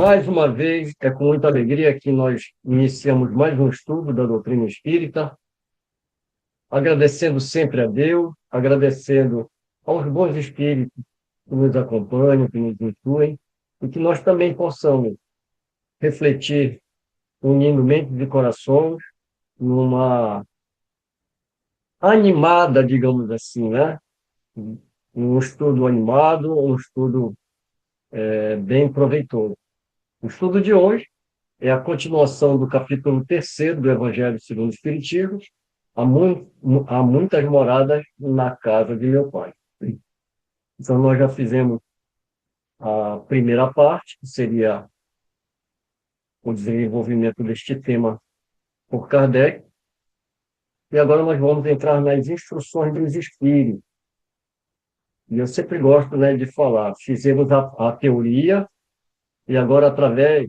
Mais uma vez, é com muita alegria que nós iniciamos mais um estudo da doutrina espírita, agradecendo sempre a Deus, agradecendo aos bons espíritos que nos acompanham, que nos instruem, e que nós também possamos refletir, unindo mentes e corações, numa animada, digamos assim, né? Um estudo animado, um estudo bem proveitoso. O estudo de hoje é a continuação do capítulo terceiro do Evangelho segundo o Espiritismo, há muitas moradas na casa de meu pai. Então, nós já fizemos a primeira parte, que seria o desenvolvimento deste tema por Kardec, e agora nós vamos entrar nas instruções dos espíritos. E eu sempre gosto, né, de falar, fizemos a teoria, e agora, através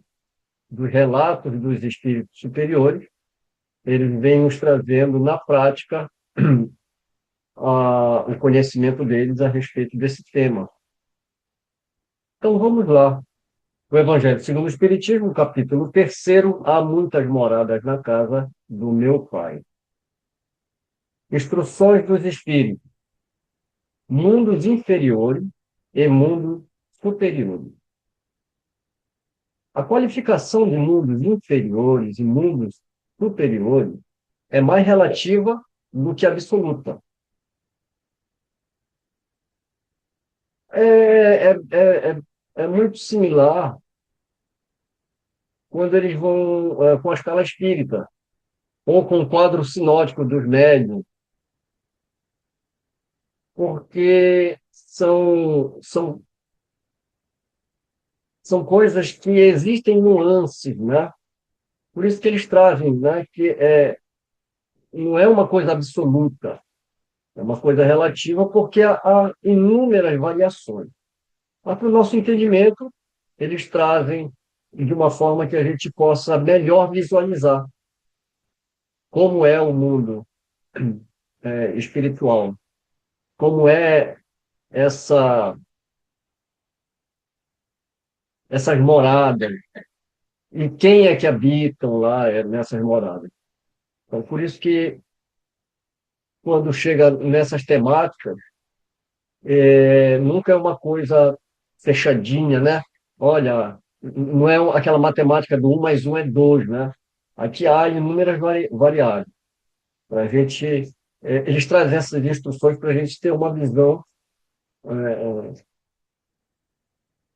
dos relatos dos espíritos superiores, eles vêm nos trazendo na prática o conhecimento deles a respeito desse tema. Então, vamos lá. O Evangelho segundo o Espiritismo, capítulo terceiro, há muitas moradas na casa do meu pai. Instruções dos Espíritos. Mundos inferiores e mundos superiores. A qualificação de mundos inferiores e mundos superiores é mais relativa do que absoluta. É muito similar quando eles vão com a escala espírita, ou com o quadro sinótico dos médiuns, porque são coisas que existem nuances, né? Por isso que eles trazem, né, que não é uma coisa absoluta, é uma coisa relativa, porque há inúmeras variações. Mas, para o nosso entendimento, eles trazem de uma forma que a gente possa melhor visualizar como é o mundo espiritual, como é essa, essas moradas, e quem é que habitam lá nessas moradas. Então, por isso que, quando chega nessas temáticas, nunca é uma coisa fechadinha, né? Olha, não é aquela matemática do 1 mais 1 é 2, né? Aqui há inúmeras variáveis. Pra gente, eles trazem essas instruções para a gente ter uma visão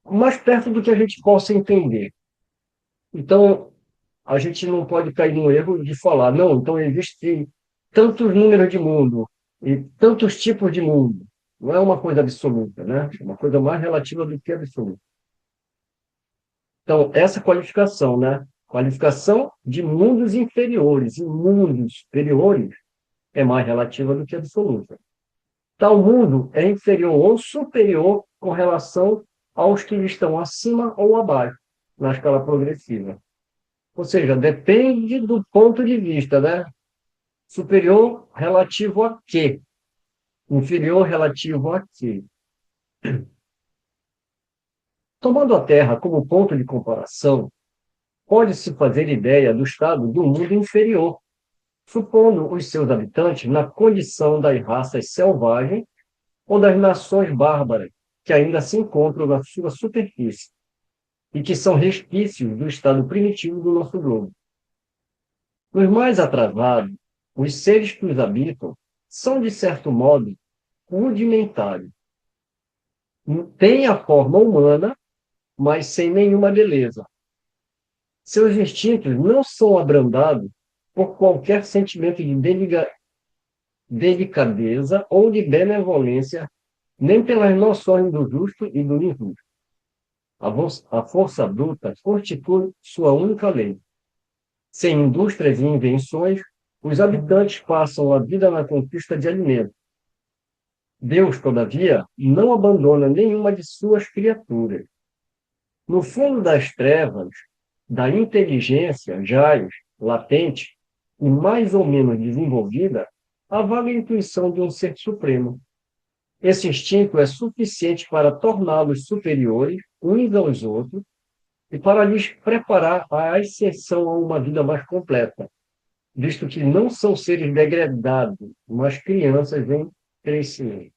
mais perto do que a gente possa entender. Então, a gente não pode cair no erro de falar, não, então existe tantos números de mundo e tantos tipos de mundo. Não é uma coisa absoluta, né? É uma coisa mais relativa do que absoluta. Então, essa qualificação, né? Qualificação de mundos inferiores e mundos superiores é mais relativa do que absoluta. Tal mundo é inferior ou superior com relação aos que estão acima ou abaixo, na escala progressiva. Ou seja, depende do ponto de vista, né? Superior relativo a quê? Inferior relativo a quê? Tomando a Terra como ponto de comparação, pode-se fazer ideia do estado do mundo inferior, supondo os seus habitantes na condição das raças selvagens ou das nações bárbaras que ainda se encontram na sua superfície e que são resquícios do estado primitivo do nosso globo. Os mais atrasados, os seres que os habitam, são, de certo modo, rudimentares. Têm a forma humana, mas sem nenhuma beleza. Seus instintos não são abrandados por qualquer sentimento de delicadeza ou de benevolência, nem pelas noções do justo e do injusto. A força bruta constitui sua única lei. Sem indústrias e invenções, os habitantes passam a vida na conquista de alimentos. Deus, todavia, não abandona nenhuma de suas criaturas. No fundo das trevas, da inteligência jaz, latente e mais ou menos desenvolvida, a vaga intuição de um ser supremo. Esse instinto é suficiente para torná-los superiores uns aos outros e para lhes preparar a ascensão a uma vida mais completa, visto que não são seres degradados, mas crianças em crescimento.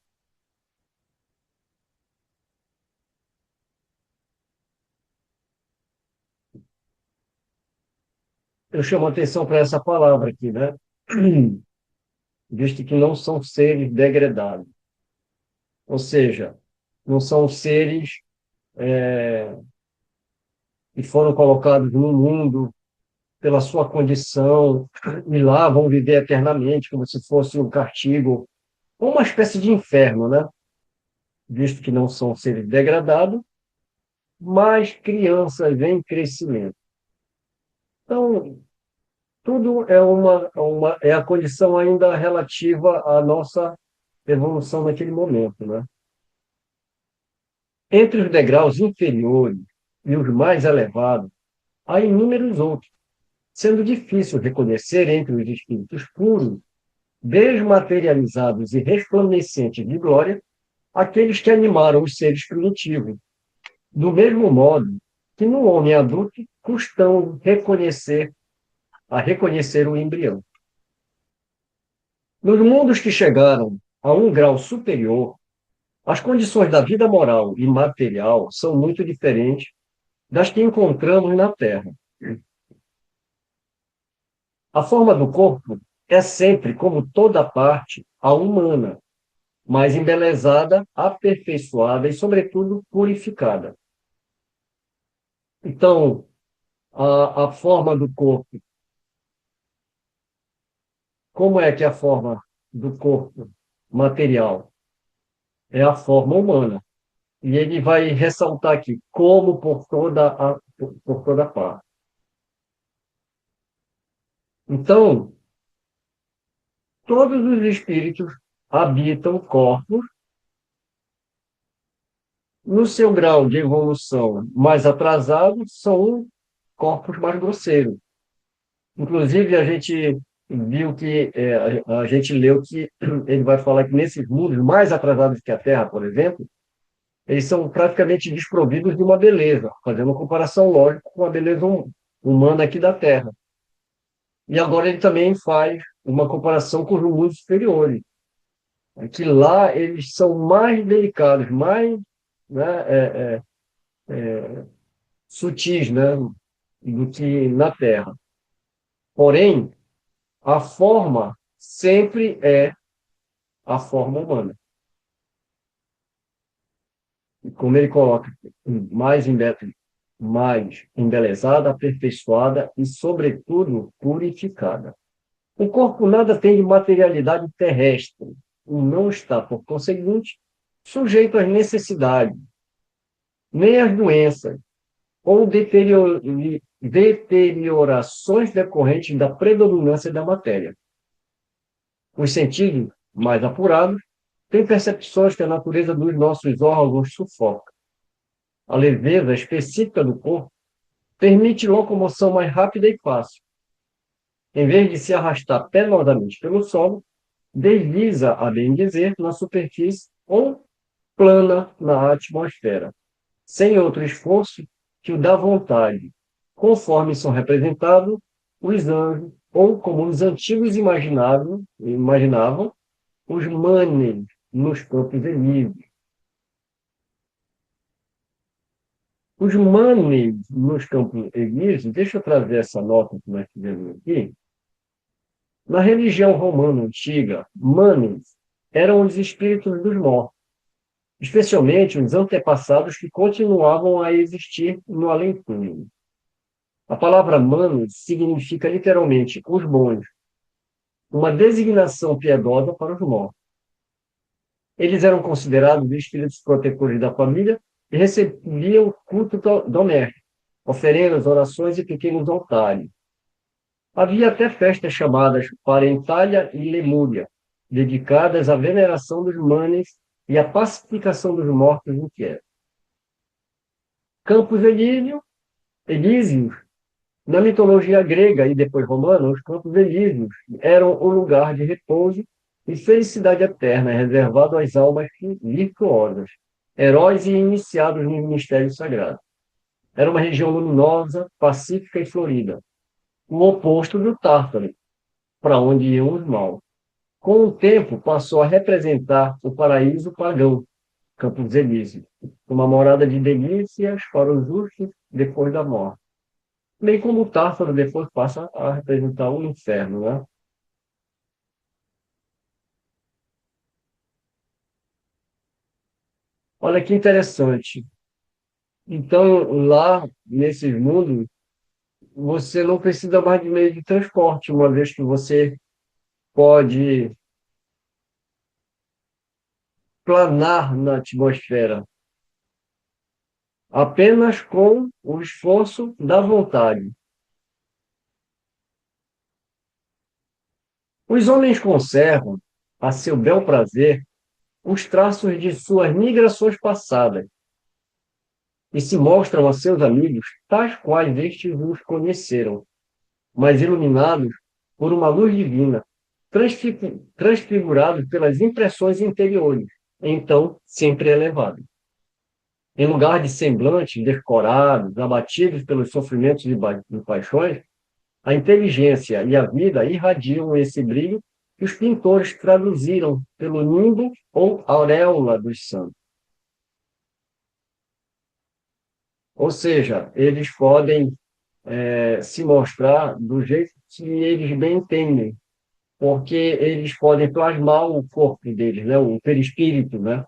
Eu chamo a atenção para essa palavra aqui, né? Visto que não são seres degradados, ou seja, não são seres que foram colocados no mundo pela sua condição e lá vão viver eternamente, como se fosse um castigo, ou uma espécie de inferno, né? Visto que não são seres degradados, mas crianças em crescimento. Então, tudo é a condição ainda relativa à nossa evolução naquele momento, né? Entre os degraus inferiores e os mais elevados, há inúmeros outros, sendo difícil reconhecer entre os espíritos puros, desmaterializados e resplandecentes de glória, aqueles que animaram os seres primitivos, do mesmo modo que no homem adulto custam reconhecer o embrião. Nos mundos que chegaram a um grau superior, as condições da vida moral e material são muito diferentes das que encontramos na Terra. A forma do corpo é sempre, como toda parte, a humana, mas embelezada, aperfeiçoada e, sobretudo, purificada. Então, a forma do corpo, como é que é a forma do corpo material? É a forma humana. E ele vai ressaltar aqui, como por toda parte. Então, todos os espíritos habitam corpos no seu grau de evolução mais atrasado, são corpos mais grosseiros. Inclusive, a gente viu que, a gente leu que ele vai falar que nesses mundos mais atrasados que a Terra, por exemplo, eles são praticamente desprovidos de uma beleza, fazendo uma comparação lógica com a beleza humana aqui da Terra. E agora ele também faz uma comparação com os mundos superiores, que lá eles são mais delicados, mais, né, sutis, né, do que na Terra. Porém, a forma sempre é a forma humana. E como ele coloca, mais embelezada, aperfeiçoada e, sobretudo, purificada. O corpo nada tem de materialidade terrestre e não está, por conseguinte, sujeito às necessidades, nem às doenças ou deteriorações decorrentes da predominância da matéria. Os sentidos, mais apurados, têm percepções que a natureza dos nossos órgãos sufoca. A leveza específica do corpo permite locomoção mais rápida e fácil. Em vez de se arrastar penosamente pelo solo, desliza, a bem dizer, na superfície ou plana na atmosfera, sem outro esforço que o da vontade, conforme são representados os anjos, ou como os antigos imaginavam, os manes nos campos elíseos. Os manes nos campos elíseos, deixa eu trazer essa nota que nós tivemos aqui. Na religião romana antiga, manes eram os espíritos dos mortos, especialmente os antepassados que continuavam a existir no além-túmulo. A palavra manos significa literalmente os bons, uma designação piedosa para os mortos. Eles eram considerados espíritos protetores da família e recebiam culto doméstico, oferendas, orações e pequenos altares. Havia até festas chamadas Parentalha e Lemúria, dedicadas à veneração dos manes e à pacificação dos mortos inquietos. Campos elíseos, na mitologia grega e depois romana, os campos elíseos eram o lugar de repouso e felicidade eterna reservado às almas virtuosas, heróis e iniciados no ministério sagrado. Era uma região luminosa, pacífica e florida, o oposto do Tártaro, para onde iam os maus. Com o tempo, passou a representar o paraíso pagão, Campos Elíseos, uma morada de delícias para os justos depois da morte. Bem como o Tártaro depois passa a representar o inferno, né? Olha que interessante. Então, lá nesses mundos, você não precisa mais de meio de transporte, uma vez que você pode planar na atmosfera, apenas com o esforço da vontade. Os homens conservam, a seu bel prazer, os traços de suas migrações passadas e se mostram a seus amigos tais quais estes os conheceram, mas iluminados por uma luz divina, transfigurados pelas impressões interiores, então sempre elevados. Em lugar de semblantes descorados, abatidos pelos sofrimentos e paixões, a inteligência e a vida irradiam esse brilho que os pintores traduziram pelo nimbo ou auréola dos santos. Ou seja, eles podem se mostrar do jeito que eles bem entendem, porque eles podem plasmar o corpo deles, né? O perispírito, né?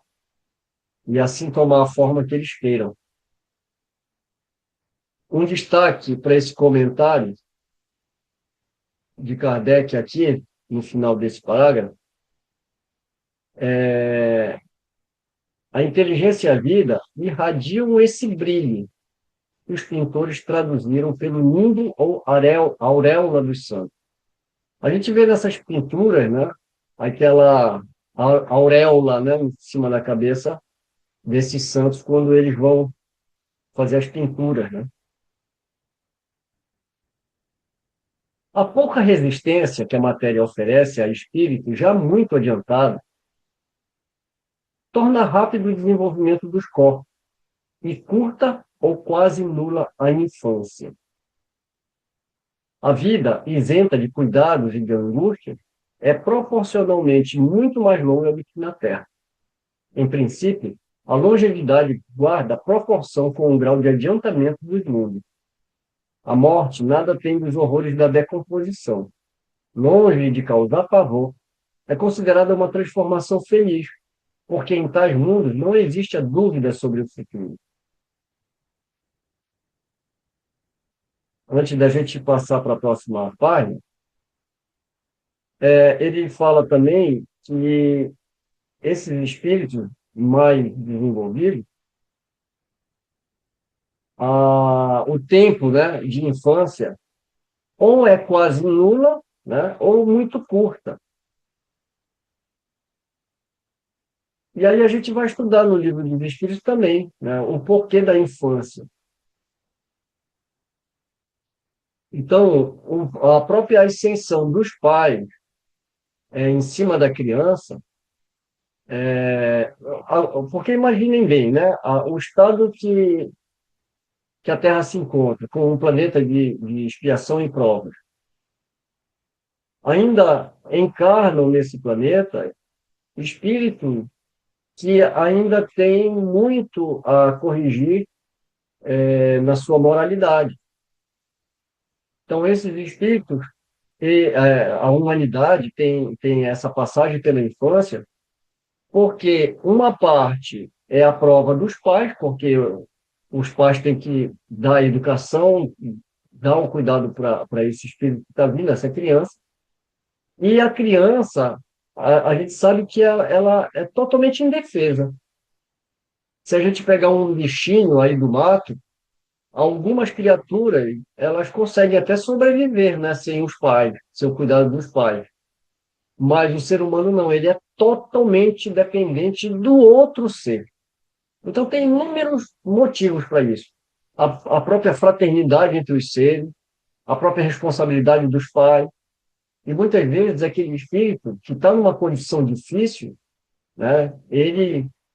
E assim tomar a forma que eles queiram. Um destaque para esse comentário de Kardec aqui, no final desse parágrafo, é a inteligência e a vida irradiam esse brilho que os pintores traduziram pelo nimbo ou auréola dos santos. A gente vê nessas pinturas, né, aquela auréola, né, em cima da cabeça desses santos quando eles vão fazer as pinturas, né? A pouca resistência que a matéria oferece a espírito já muito adiantado torna rápido o desenvolvimento dos corpos e curta ou quase nula a infância. A vida, isenta de cuidados e de angústias, é proporcionalmente muito mais longa do que na Terra. Em princípio, a longevidade guarda proporção com o grau de adiantamento dos mundos. A morte nada tem dos horrores da decomposição. Longe de causar pavor, é considerada uma transformação feliz, porque em tais mundos não existe a dúvida sobre o futuro. Antes da gente passar para a próxima página, ele fala também que esses espíritos mais desenvolvidos, o tempo, né, de infância ou é quase nula, né, ou muito curta. E aí a gente vai estudar no livro dos Espíritos também, né, o porquê da infância. Então, a própria ascensão dos pais em cima da criança, porque imaginem bem, né, o estado que a Terra se encontra, com um planeta de expiação e provas, ainda encarnam nesse planeta espíritos que ainda têm muito a corrigir na sua moralidade. Então, esses espíritos, a humanidade tem essa passagem pela infância, porque uma parte é a prova dos pais, porque os pais têm que dar a educação, dar o cuidado para esse espírito que está vindo, essa criança, e a criança, a gente sabe que ela é totalmente indefesa. Se a gente pegar um bichinho aí do mato, algumas criaturas, elas conseguem até sobreviver, né, sem os pais, sem o cuidado dos pais. Mas o ser humano não, ele é totalmente dependente do outro ser. Então, tem inúmeros motivos para isso. A própria fraternidade entre os seres, a própria responsabilidade dos pais, e muitas vezes aquele espírito que está numa condição difícil, né,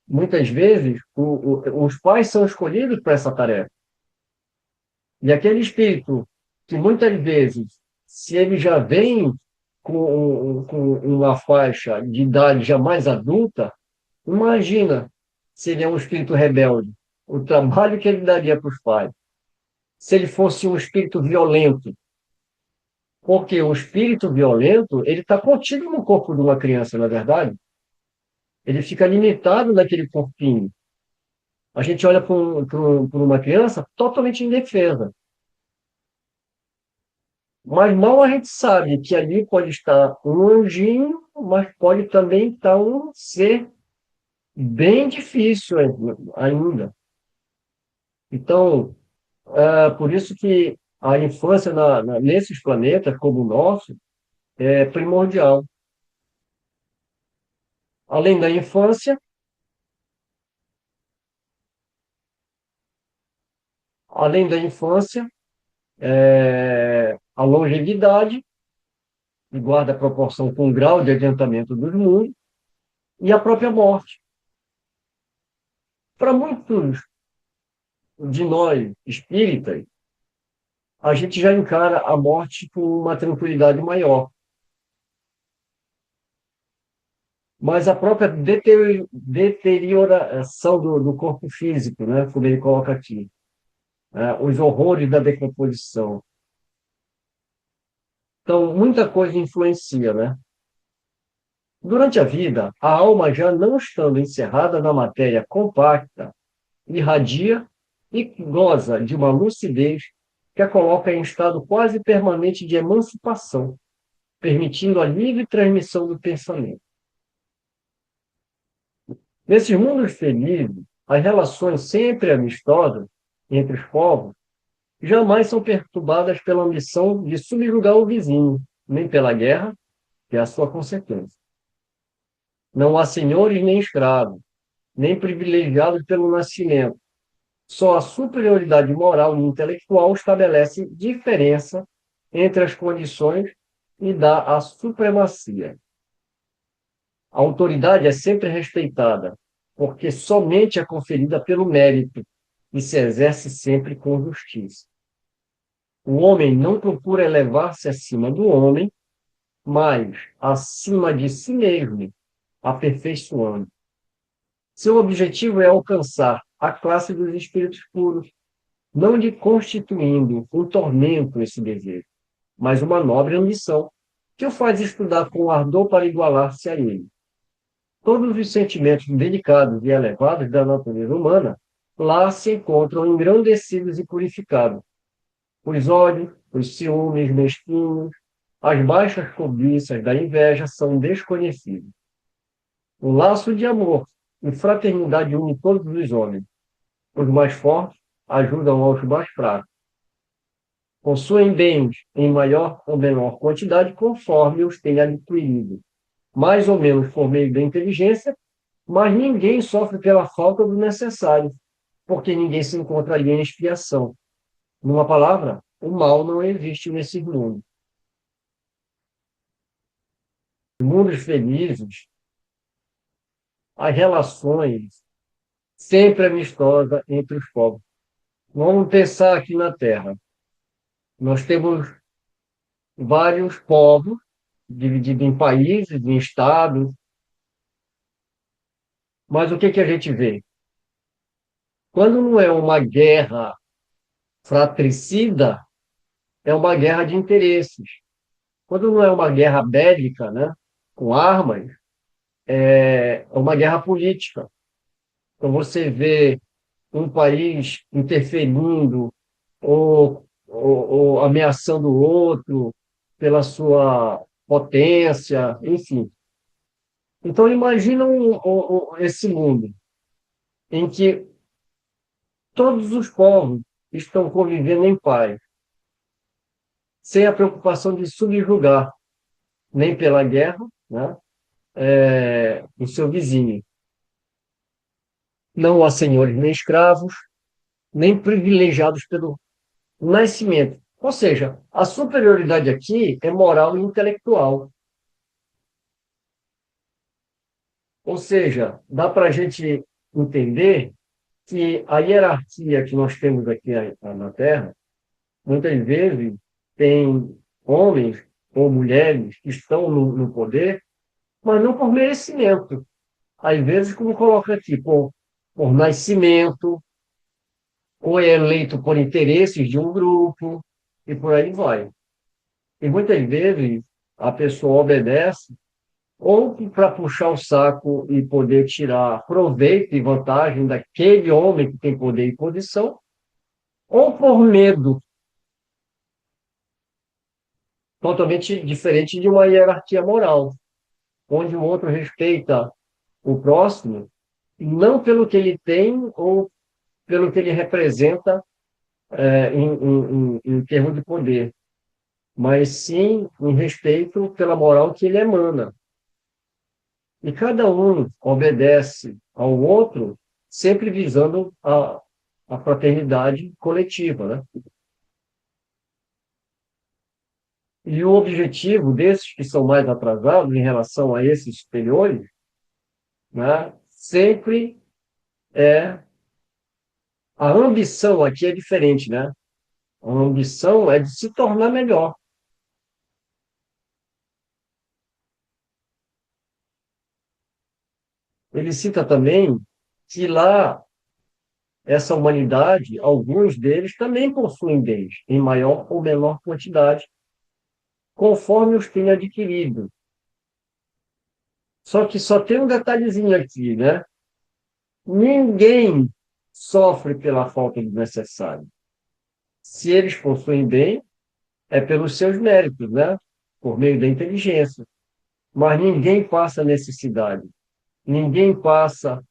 muitas vezes, os pais são escolhidos para essa tarefa. E aquele espírito que muitas vezes, se ele já vem com uma faixa de idade já mais adulta, imagina se ele é um espírito rebelde, o trabalho que ele daria para os pais. Se ele fosse um espírito violento, porque o espírito violento, ele está contido no corpo de uma criança, na é verdade. Ele fica limitado naquele corpinho. A gente olha para uma criança totalmente indefesa. Mas mal a gente sabe que ali pode estar um anjinho, mas pode também estar um ser bem difícil ainda. Então, é por isso que a infância nesses planetas como o nosso é primordial. Além da infância, além da infância, a longevidade, que guarda proporção com o grau de adiantamento dos mundos, e a própria morte. Para muitos de nós espíritas, a gente já encara a morte com uma tranquilidade maior. Mas a própria deterioração do corpo físico, né, como ele coloca aqui, né, os horrores da decomposição. Então, muita coisa influencia, né? Durante a vida, a alma, já não estando encerrada na matéria compacta, irradia e goza de uma lucidez que a coloca em estado quase permanente de emancipação, permitindo a livre transmissão do pensamento. Nesses mundos felizes, as relações sempre amistosas entre os povos jamais são perturbadas pela ambição de subjugar o vizinho, nem pela guerra, que é a sua consequência. Não há senhores nem escravos, nem privilegiados pelo nascimento. Só a superioridade moral e intelectual estabelece diferença entre as condições e dá a supremacia. A autoridade é sempre respeitada, porque somente é conferida pelo mérito e se exerce sempre com justiça. O homem não procura elevar-se acima do homem, mas acima de si mesmo, aperfeiçoando. Seu objetivo é alcançar a classe dos espíritos puros, não lhe constituindo um tormento esse desejo, mas uma nobre ambição, que o faz estudar com ardor para igualar-se a ele. Todos os sentimentos delicados e elevados da natureza humana lá se encontram engrandecidos e purificados. Os ódios, os ciúmes mesquinhos, as baixas cobiças da inveja são desconhecidos. O laço de amor e fraternidade une todos os homens. Os mais fortes ajudam aos mais fracos. Possuem bens em maior ou menor quantidade conforme os tenha adquirido, mais ou menos por meio da inteligência, mas ninguém sofre pela falta do necessário, porque ninguém se encontra ali em expiação. Numa palavra, o mal não existe nesse mundo. Mundos felizes, as relações sempre amistosas entre os povos. Vamos pensar aqui na Terra. Nós temos vários povos, divididos em países, em estados, mas o que que a gente vê? Quando não é uma guerra fratricida, é uma guerra de interesses. Quando não é uma guerra bélica, né, com armas, é uma guerra política. Então você vê um país interferindo ou ameaçando o outro pela sua potência, enfim. Então imagina esse mundo em que todos os povos estão convivendo em paz, sem a preocupação de subjugar, nem pela guerra, né, o seu vizinho. Não há senhores nem escravos, nem privilegiados pelo nascimento. Ou seja, a superioridade aqui é moral e intelectual. Ou seja, dá para a gente entender que a hierarquia que nós temos aqui na Terra Muitas vezes tem homens ou mulheres que estão no poder, mas não por merecimento. Às vezes, como coloca aqui, por nascimento, ou é eleito por interesses de um grupo, e por aí vai. E muitas vezes a pessoa obedece ou para puxar o saco e poder tirar proveito e vantagem daquele homem que tem poder e posição, ou por medo, totalmente diferente de uma hierarquia moral, onde o outro respeita o próximo, não pelo que ele tem ou pelo que ele representa em termos de poder, mas sim em respeito pela moral que ele emana. E cada um obedece ao outro, sempre visando a fraternidade coletiva, né? E o objetivo desses que são mais atrasados em relação a esses superiores, né, sempre é a ambição aqui é diferente, né? A ambição é de se tornar melhor. Ele cita também que lá essa humanidade, alguns deles também possuem bens, em maior ou menor quantidade, conforme os tenha adquirido. Só que só tem um detalhezinho aqui, né? Ninguém sofre pela falta do necessário. Se eles possuem bem, é pelos seus méritos, né? Por meio da inteligência. Mas ninguém passa necessidade. Ninguém passa,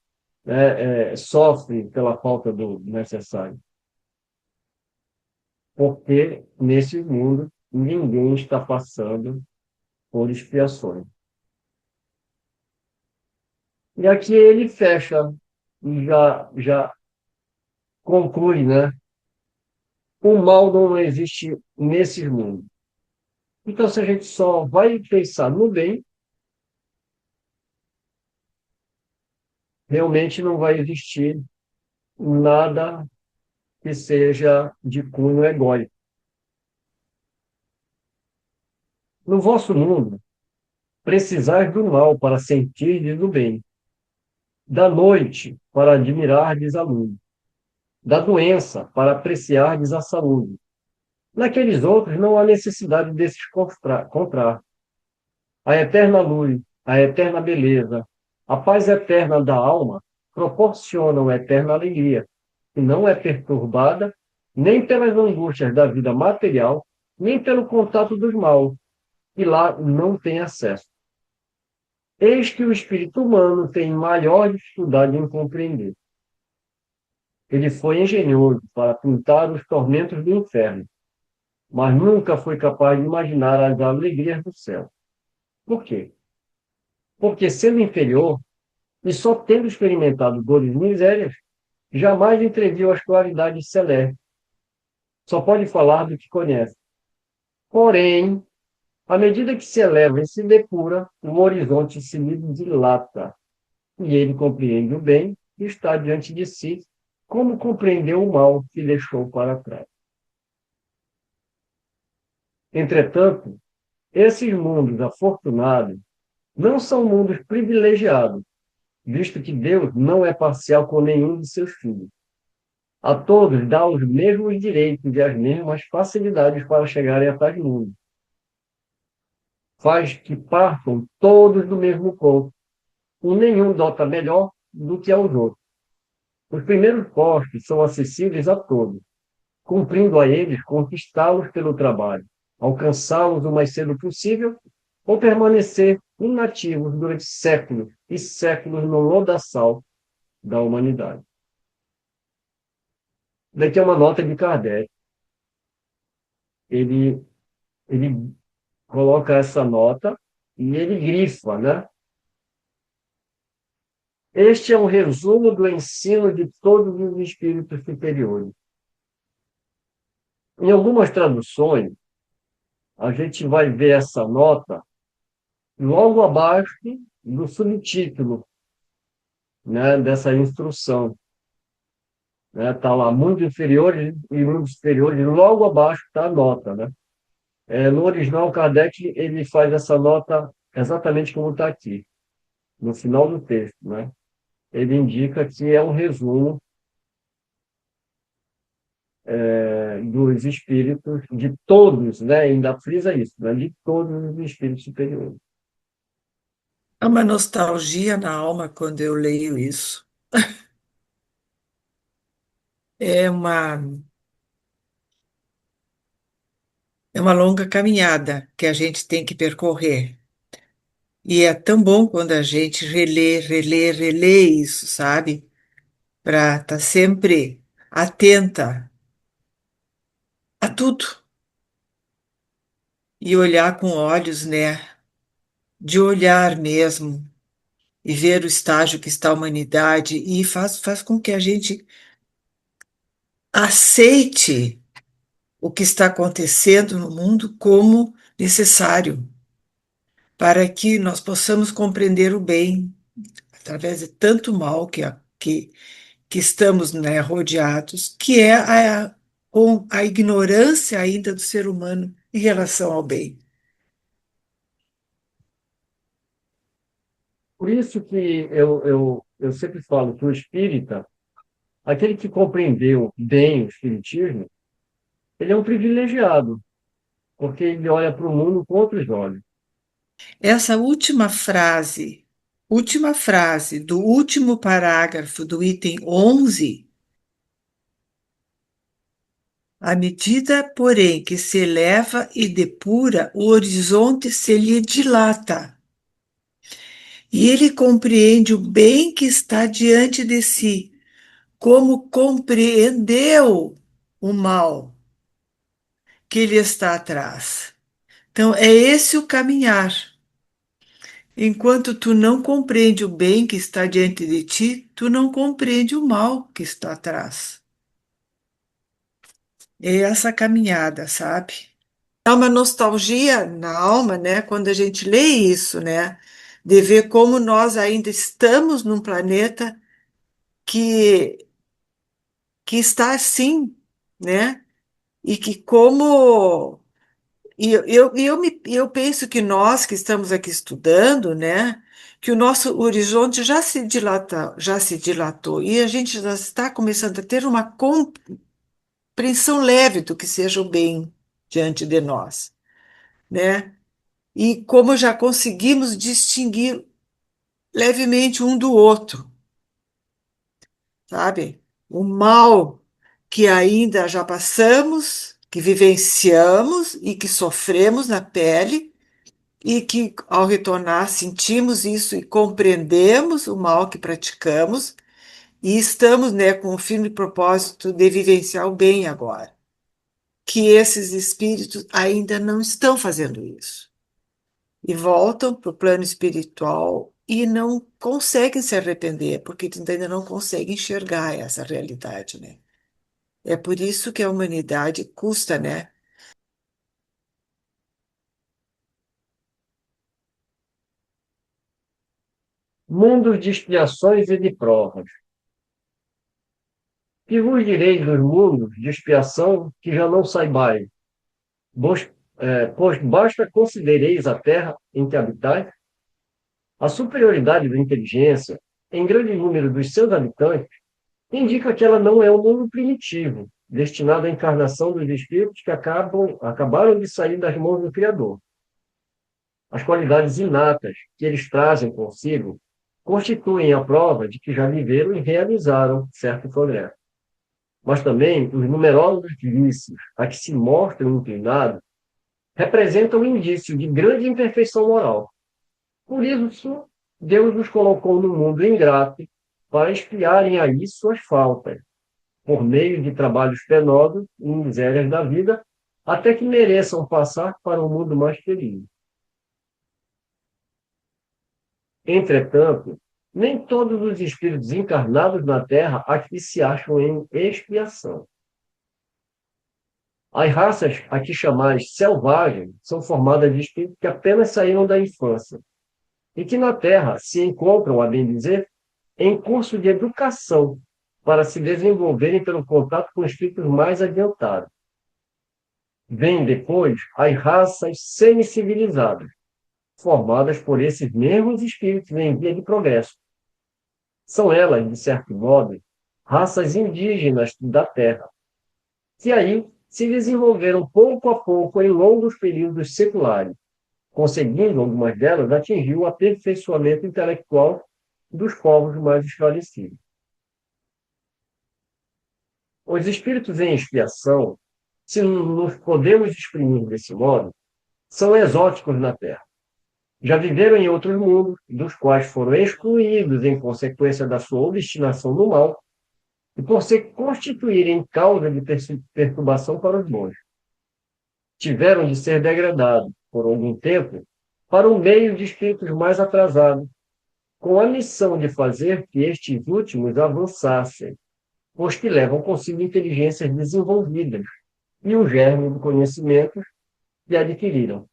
sofre pela falta do necessário. Porque nesse mundo ninguém está passando por expiações. E aqui ele fecha e já conclui, né? O mal não existe nesse mundo. Então, se a gente só vai pensar no bem, realmente não vai existir nada que seja de cunho egóico. No vosso mundo, precisais do mal para sentirdes o bem, da noite para admirardes a luz, da doença para apreciardes a saúde. Naqueles outros não há necessidade desses contrastes. A eterna luz, a eterna beleza, a paz eterna da alma proporcionam eterna alegria, que não é perturbada nem pelas angústias da vida material, nem pelo contato dos maus, que lá não tem acesso. Eis que o espírito humano tem maior dificuldade em compreender. Ele foi engenhoso para pintar os tormentos do inferno, mas nunca foi capaz de imaginar as alegrias do céu. Por quê? Porque, sendo inferior, e só tendo experimentado dores e misérias, jamais entreviu as claridades celestes. Só pode falar do que conhece. Porém, à medida que se eleva e se depura, o horizonte se lhe dilata, e ele compreende o bem que está diante de si, como compreendeu o mal que deixou para trás. Entretanto, esses mundos afortunados não são mundos privilegiados, visto que Deus não é parcial com nenhum de seus filhos. A todos dá os mesmos direitos e as mesmas facilidades para chegarem a tais mundos. Faz que partam todos do mesmo ponto, e nenhum dota melhor do que aos outros. Os primeiros postos são acessíveis a todos, cumprindo a eles conquistá-los pelo trabalho, alcançá-los o mais cedo possível ou permanecer inativos durante séculos e séculos no lodaçal da humanidade. Daqui é uma nota de Kardec. Ele, ele coloca essa nota e ele grifa, né? Este é um resumo do ensino de todos os espíritos superiores. Em algumas traduções, a gente vai ver essa nota logo abaixo do subtítulo, né, dessa instrução. né? Está lá mundos inferiores e mundos superiores, e logo abaixo está a nota, né? No original, Kardec ele faz essa nota exatamente como está aqui, no final do texto, né? Ele indica que é um resumo dos espíritos, de todos, né? Ainda frisa isso, né? De todos os espíritos superiores. É uma nostalgia na alma quando eu leio isso. É uma, é uma longa caminhada que a gente tem que percorrer. E é tão bom quando a gente relê isso, sabe? Para estar sempre atenta a tudo e olhar com olhos, né? De olhar mesmo e ver o estágio que está a humanidade e faz com que a gente aceite o que está acontecendo no mundo como necessário para que nós possamos compreender o bem através de tanto mal que estamos, né, rodeados, que é com a ignorância ainda do ser humano em relação ao bem. Por isso que eu sempre falo que o espírita, aquele que compreendeu bem o espiritismo, ele é um privilegiado, porque ele olha para o mundo com outros olhos. Essa última frase do último parágrafo do item 11, à medida, porém, que se eleva e depura, o horizonte se lhe dilata, e ele compreende o bem que está diante de si, como compreendeu o mal que lhe está atrás. Então, é esse o caminhar. Enquanto tu não compreende o bem que está diante de ti, tu não compreende o mal que está atrás. É essa caminhada, sabe? Dá uma nostalgia na alma, né, quando a gente lê isso, né, de ver como nós ainda estamos num planeta que, que está assim, né, e que como eu penso que nós que estamos aqui estudando, né, que o nosso horizonte já se dilatou e a gente já está começando a ter uma compreensão leve do que seja o bem diante de nós, né? E como já conseguimos distinguir levemente um do outro, sabe? O mal que ainda já passamos, que vivenciamos e que sofremos na pele e que, ao retornar, sentimos isso e compreendemos o mal que praticamos e estamos, né, com o firme propósito de vivenciar o bem agora. Que esses espíritos ainda não estão fazendo isso e voltam para o plano espiritual e não conseguem se arrepender, porque ainda não conseguem enxergar essa realidade, né? É por isso que a humanidade custa, né? Mundos de expiações e de provas. Que vos direi dos mundos de expiação que já não saibais? Pois basta considereis a terra em que habitais, a superioridade da inteligência, em grande número dos seus habitantes, indica que ela não é um mundo primitivo, destinado à encarnação dos espíritos que acabaram de sair das mãos do Criador. As qualidades inatas que eles trazem consigo constituem a prova de que já viveram e realizaram certo progresso. Mas também os numerosos vícios a que se mostram inclinados representam um indício de grande imperfeição moral. Por isso, Deus nos colocou no mundo ingrato para expiarem aí suas faltas, por meio de trabalhos penosos e misérias da vida, até que mereçam passar para um mundo mais feliz. Entretanto, nem todos os espíritos encarnados na Terra aqui se acham em expiação. As raças aqui chamadas selvagens são formadas de espíritos que apenas saíram da infância e que na Terra se encontram, a bem dizer, em curso de educação, para se desenvolverem pelo contato com espíritos mais adiantados. Vêm depois as raças semicivilizadas, formadas por esses mesmos espíritos em via de progresso. São elas, de certo modo, raças indígenas da Terra, que aí se desenvolveram pouco a pouco em longos períodos seculares, conseguindo algumas delas atingir o aperfeiçoamento intelectual dos povos mais esclarecidos. Os espíritos em expiação, se nos podemos exprimir desse modo, são exóticos na Terra. Já viveram em outros mundos, dos quais foram excluídos em consequência da sua obstinação no mal e por se constituírem causa de perturbação para os bons. Tiveram de ser degradados, por algum tempo, para um meio de espíritos mais atrasados, com a missão de fazer que estes últimos avançassem, pois que levam consigo inteligências desenvolvidas e o germe do conhecimento que adquiriram.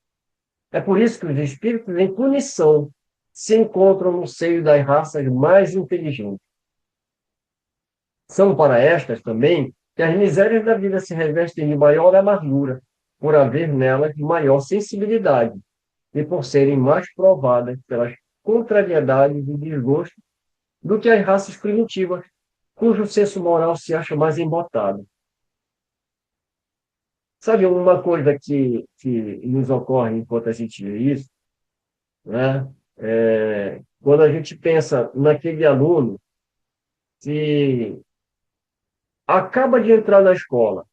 É por isso que os espíritos em punição se encontram no seio das raças mais inteligentes. São para estas também que as misérias da vida se revestem de maior amargura, por haver nelas maior sensibilidade e por serem mais provadas pelas contrariedades e desgostos do que as raças primitivas, cujo senso moral se acha mais embotado. Sabe uma coisa que nos ocorre enquanto a gente vê isso, né? Quando a gente pensa naquele aluno que acaba de entrar na escola,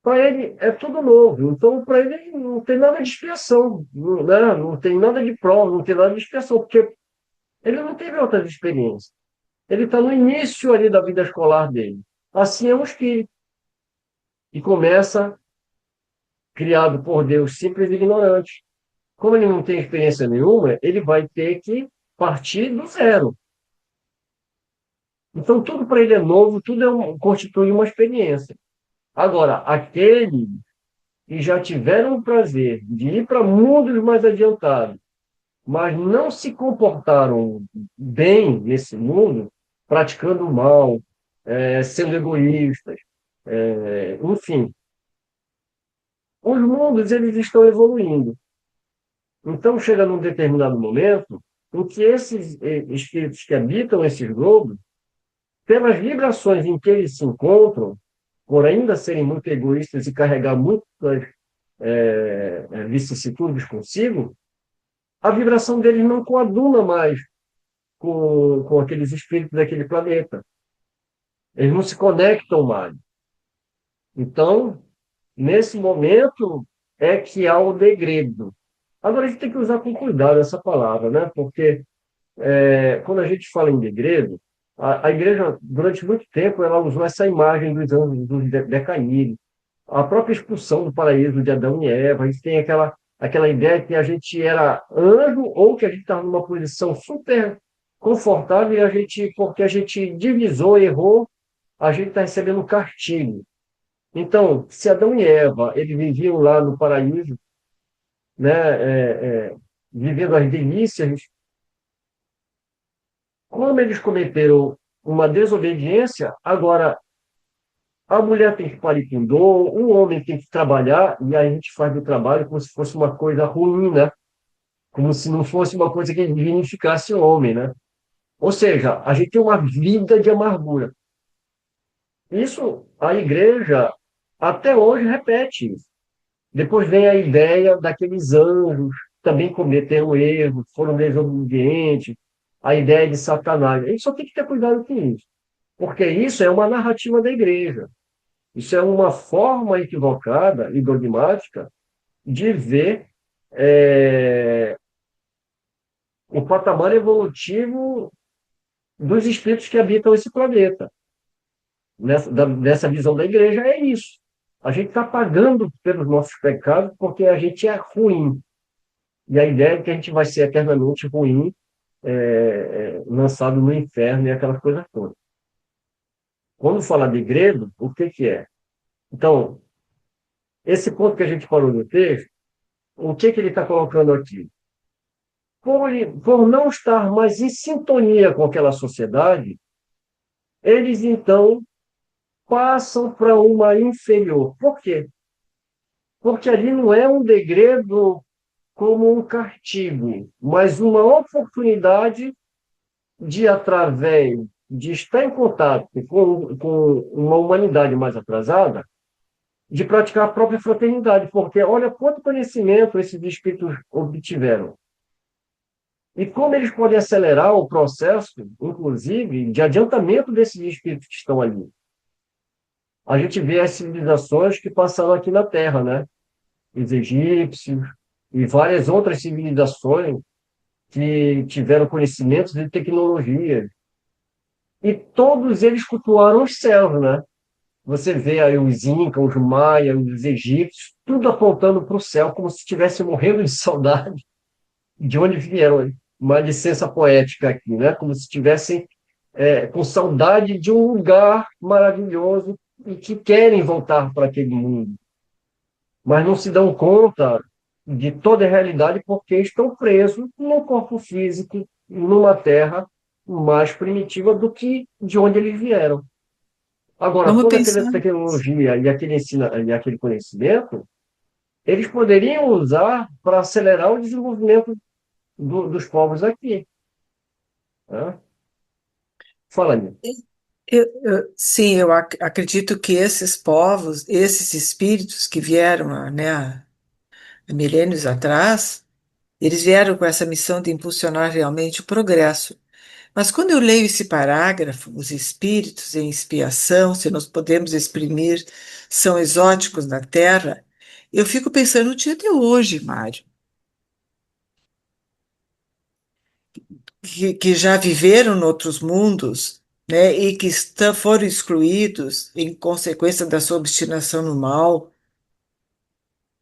para ele é tudo novo, então para ele não tem nada de expiação, não, né? Não tem nada de prova, não tem nada de expiação, porque ele não teve outras experiências. Ele está no início ali da vida escolar dele. Assim é um espírito, que começa criado por Deus simples e ignorante. Como ele não tem experiência nenhuma, ele vai ter que partir do zero. Então, tudo para ele é novo, tudo constitui uma experiência. Agora, aqueles que já tiveram o prazer de ir para mundos mais adiantados, mas não se comportaram bem nesse mundo, praticando o mal, sendo egoístas, enfim, os mundos eles estão evoluindo. Então, chega num determinado momento em que esses espíritos que habitam esses globos, pelas vibrações em que eles se encontram, por ainda serem muito egoístas e carregar muitas vicissitudes consigo, a vibração deles não coaduna mais com aqueles espíritos daquele planeta. Eles não se conectam mais. Então, nesse momento, é que há o degredo. Agora, a gente tem que usar com cuidado essa palavra, né? Porque quando a gente fala em degredo, a igreja, durante muito tempo, ela usou essa imagem dos anos do decaído. A própria expulsão do paraíso de Adão e Eva, a gente tem aquela ideia que a gente era anjo ou que a gente estava numa posição super confortável e a gente, porque a gente divisou, errou, a gente está recebendo um castigo. Então, se Adão e Eva, eles viviam lá no paraíso, né, vivendo as delícias, como eles cometeram uma desobediência, agora a mulher tem que parir com dor, o homem tem que trabalhar, e aí a gente faz do trabalho como se fosse uma coisa ruim, né? Como se não fosse uma coisa que dignificasse o homem, né? Ou seja, a gente tem uma vida de amargura. Isso a igreja até hoje repete isso. Depois vem a ideia daqueles anjos que também cometeram erros, foram desobedientes, a ideia de Satanás. A gente só tem que ter cuidado com isso, porque isso é uma narrativa da igreja. Isso é uma forma equivocada e dogmática de ver o patamar evolutivo dos espíritos que habitam esse planeta. Nessa visão da igreja, é isso. A gente está pagando pelos nossos pecados porque a gente é ruim. E a ideia é que a gente vai ser eternamente ruim, lançado no inferno e aquelas coisas todas. Quando fala de grego, o que que é? Então, esse ponto que a gente falou no texto, o que que ele está colocando aqui? por não estar mais em sintonia com aquela sociedade, eles então passam para uma inferior. Por quê? Porque ali não é um degredo como um castigo, mas uma oportunidade de, através de estar em contato com uma humanidade mais atrasada, de praticar a própria fraternidade, porque olha quanto conhecimento esses espíritos obtiveram. E como eles podem acelerar o processo, inclusive, de adiantamento desses espíritos que estão ali. A gente vê as civilizações que passaram aqui na Terra, né? Os egípcios e várias outras civilizações que tiveram conhecimentos de tecnologia. E todos eles cultuaram os céus, né? Você vê aí os incas, os maias, os egípcios, tudo apontando para o céu, como se estivesse morrendo de saudade de onde vieram. Uma licença poética aqui, né? Como se estivessem com saudade de um lugar maravilhoso e que querem voltar para aquele mundo, mas não se dão conta de toda a realidade porque estão presos num corpo físico, numa terra mais primitiva do que de onde eles vieram. Agora, Vamos toda aquela pensar. tecnologia e aquele conhecimento, eles poderiam usar para acelerar o desenvolvimento dos povos aqui. Né? Fala, Nil. Sim, eu acredito que esses povos, esses espíritos que vieram, né, há milênios atrás, eles vieram com essa missão de impulsionar realmente o progresso. Mas quando eu leio esse parágrafo, os espíritos em expiação, se nós podemos exprimir, são exóticos na Terra, eu fico pensando no dia de hoje, Mário, que já viveram em outros mundos, né, e que foram excluídos em consequência da sua obstinação no mal,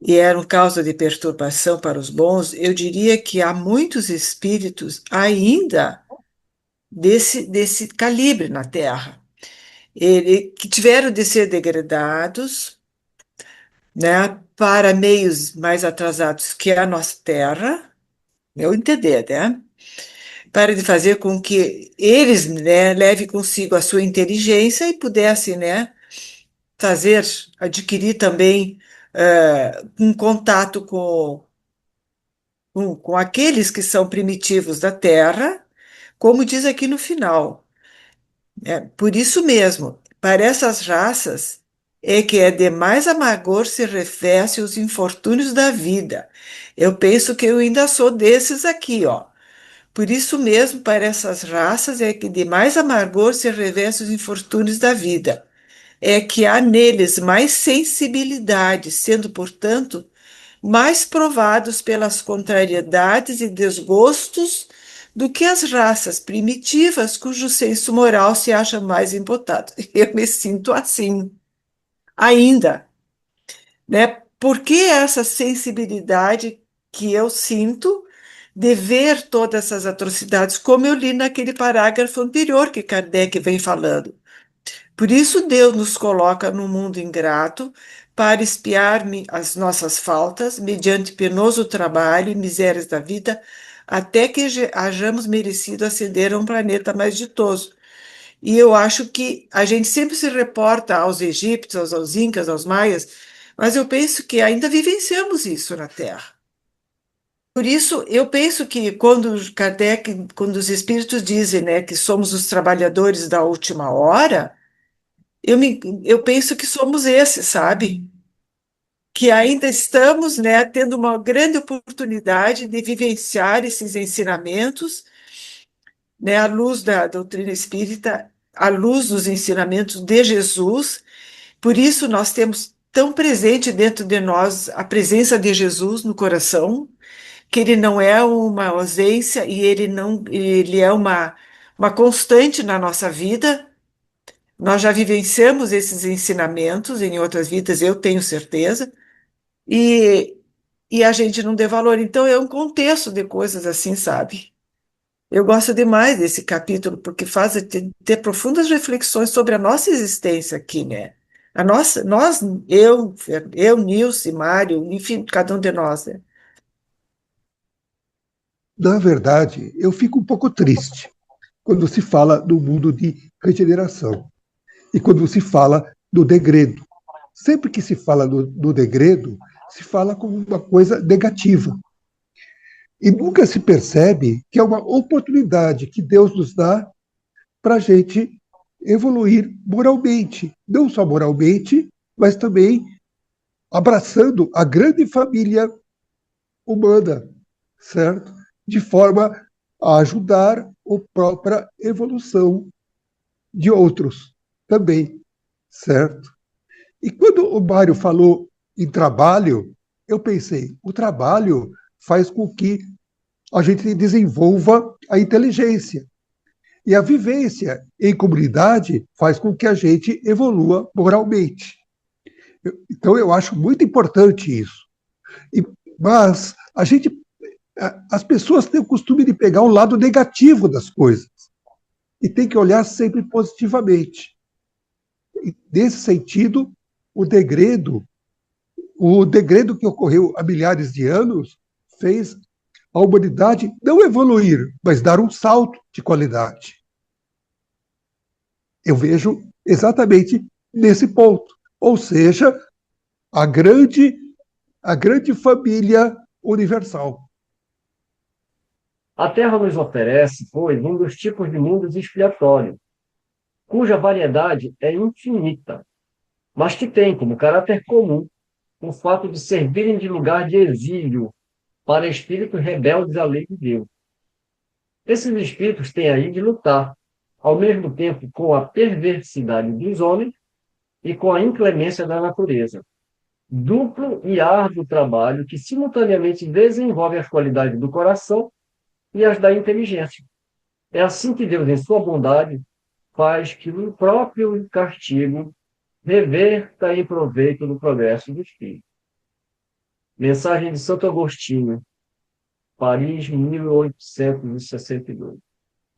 e eram causa de perturbação para os bons, eu diria que há muitos espíritos ainda desse calibre na Terra. Que tiveram de ser degradados, né, para meios mais atrasados que a nossa Terra, eu entender, né, para de fazer com que eles, né, levem consigo a sua inteligência e pudessem, né, fazer, adquirir também um contato com aqueles que são primitivos da Terra, como diz aqui no final. Por isso mesmo, para essas raças é que é de mais amargor se reveste os infortúnios da vida. Eu penso que eu ainda sou desses aqui, ó. Por isso mesmo, para essas raças é que de mais amargor se reveste os infortúnios da vida. É que há neles mais sensibilidade, sendo, portanto, mais provados pelas contrariedades e desgostos do que as raças primitivas, cujo senso moral se acha mais impotado. Eu me sinto assim, ainda, né? Por que essa sensibilidade que eu sinto de ver todas essas atrocidades, como eu li naquele parágrafo anterior que Kardec vem falando? Por isso, Deus nos coloca no mundo ingrato para expiar as nossas faltas, mediante penoso trabalho e misérias da vida, até que hajamos merecido ascender a um planeta mais ditoso. E eu acho que a gente sempre se reporta aos egípcios, aos incas, aos maias, mas eu penso que ainda vivenciamos isso na Terra. Por isso, eu penso que quando os espíritos dizem, né, que somos os trabalhadores da última hora, eu penso que somos esses, sabe? Que ainda estamos, né, tendo uma grande oportunidade de vivenciar esses ensinamentos, né, à luz da doutrina espírita, à luz dos ensinamentos de Jesus. Por isso, nós temos tão presente dentro de nós a presença de Jesus no coração, que ele não é uma ausência e ele é uma constante na nossa vida. Nós já vivenciamos esses ensinamentos em outras vidas, eu tenho certeza, e, e a gente não dê valor. Então, é um contexto de coisas assim, sabe? Eu gosto demais desse capítulo, porque faz ter profundas reflexões sobre a nossa existência aqui, né? A nossa, nós, eu, Nilce, Mário, enfim, cada um de nós, né? Na verdade, eu fico um pouco triste quando se fala do mundo de regeneração e quando se fala do degredo. Sempre que se fala do degredo, se fala como uma coisa negativa. E nunca se percebe que é uma oportunidade que Deus nos dá para a gente evoluir moralmente. Não só moralmente, mas também abraçando a grande família humana, certo? De forma a ajudar a própria evolução de outros também, certo? E quando o Mário falou em trabalho, eu pensei, o trabalho faz com que a gente desenvolva a inteligência. E a vivência em comunidade faz com que a gente evolua moralmente. Então, eu acho muito importante isso. E, mas as pessoas têm o costume de pegar o lado negativo das coisas e tem que olhar sempre positivamente. E, nesse sentido, o degredo, o degredo que ocorreu há milhares de anos fez a humanidade não evoluir, mas dar um salto de qualidade. Eu vejo exatamente nesse ponto. Ou seja, a grande, a grande família universal. A Terra nos oferece, pois, um dos tipos de mundos expiatórios, cuja variedade é infinita, mas que tem como caráter comum o fato de servirem de lugar de exílio para espíritos rebeldes à lei de Deus. Esses espíritos têm aí de lutar, ao mesmo tempo com a perversidade dos homens e com a inclemência da natureza. Duplo e árduo trabalho que simultaneamente desenvolve as qualidades do coração e as da inteligência. É assim que Deus, em sua bondade, faz que o próprio castigo reverta em proveito do progresso do espírito. Mensagem de Santo Agostinho, Paris, 1862.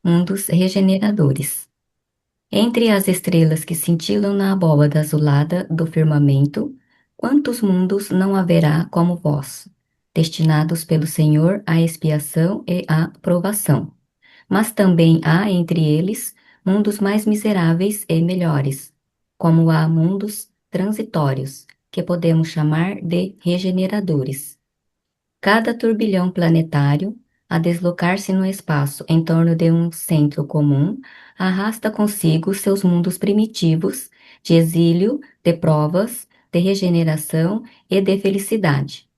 Mundos regeneradores. Entre as estrelas que cintilam na abóbada azulada do firmamento, quantos mundos não haverá como vós, destinados pelo Senhor à expiação e à provação? Mas também há entre eles mundos mais miseráveis e melhores, como há mundos transitórios, que podemos chamar de regeneradores. Cada turbilhão planetário, a deslocar-se no espaço em torno de um centro comum, arrasta consigo seus mundos primitivos, de exílio, de provas, de regeneração e de felicidade.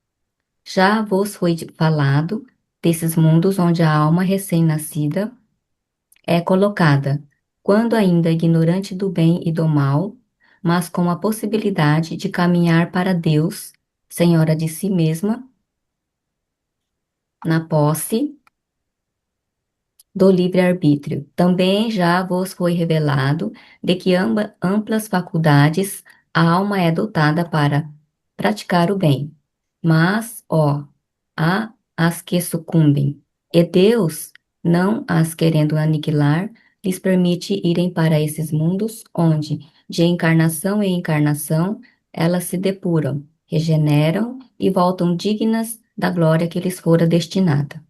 Já vos foi falado desses mundos onde a alma recém-nascida é colocada, quando ainda ignorante do bem e do mal, mas com a possibilidade de caminhar para Deus, senhora de si mesma, na posse do livre-arbítrio. Também já vos foi revelado de que amplas faculdades a alma é dotada para praticar o bem. Mas, ó, há as que sucumbem, e Deus, não as querendo aniquilar, lhes permite irem para esses mundos onde, de encarnação em encarnação, elas se depuram, regeneram e voltam dignas da glória que lhes fora destinada.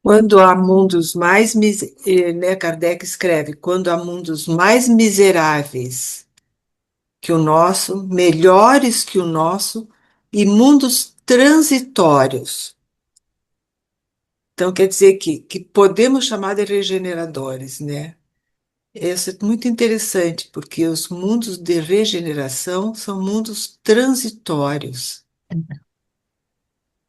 Quando há mundos mais, né, Kardec escreve, quando há mundos mais miseráveis que o nosso, melhores que o nosso, e mundos transitórios. Então, quer dizer que podemos chamar de regeneradores, né? Isso é muito interessante, porque os mundos de regeneração são mundos transitórios.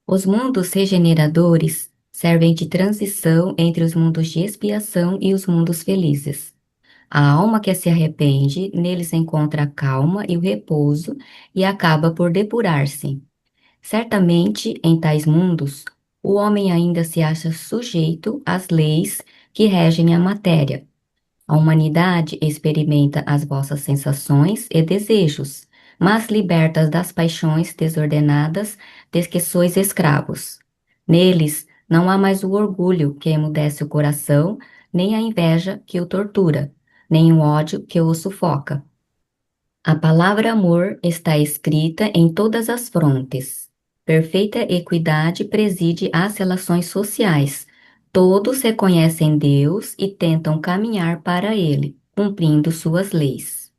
Os mundos regeneradores servem de transição entre os mundos de expiação e os mundos felizes. A alma que se arrepende, neles encontra a calma e o repouso e acaba por depurar-se. Certamente, em tais mundos, o homem ainda se acha sujeito às leis que regem a matéria. A humanidade experimenta as vossas sensações e desejos, mas libertas das paixões desordenadas de que sois escravos. Neles não há mais o orgulho que emudece o coração, nem a inveja que o tortura, nem o ódio que o sufoca. A palavra amor está escrita em todas as frontes. Perfeita equidade preside as relações sociais. Todos reconhecem Deus e tentam caminhar para Ele, cumprindo suas leis.